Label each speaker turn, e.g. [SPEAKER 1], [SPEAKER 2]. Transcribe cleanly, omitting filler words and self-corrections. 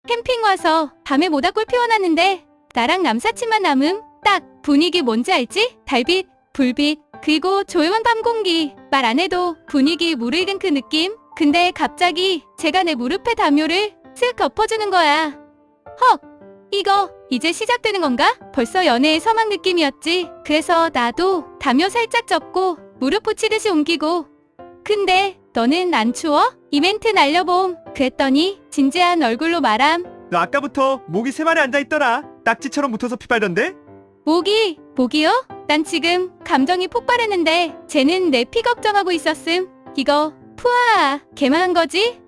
[SPEAKER 1] 캠핑 와서 밤에 모닥불 피워놨는데 나랑 남사친만 남음. 딱 분위기 뭔지 알지? 달빛, 불빛, 그리고 조용한 밤 공기. 말 안 해도 분위기 무르익은 그 느낌? 근데 갑자기 제가 내 무릎에 담요를 슥 덮어주는 거야. 헉! 이거 이제 시작되는 건가? 벌써 연애의 서막 느낌이었지. 그래서 나도 담요 살짝 접고 무릎 붙이듯이 옮기고. 근데 너는 안 추워? 이벤트 날려봄. 그랬더니 진지한 얼굴로 말함.
[SPEAKER 2] 너 아까부터 목이 세 마리 앉아있더라. 딱지처럼 붙어서 피빨던데?
[SPEAKER 1] 목이요? 난 지금 감정이 폭발했는데 쟤는 내 피 걱정하고 있었음. 이거 푸아 개만한 거지?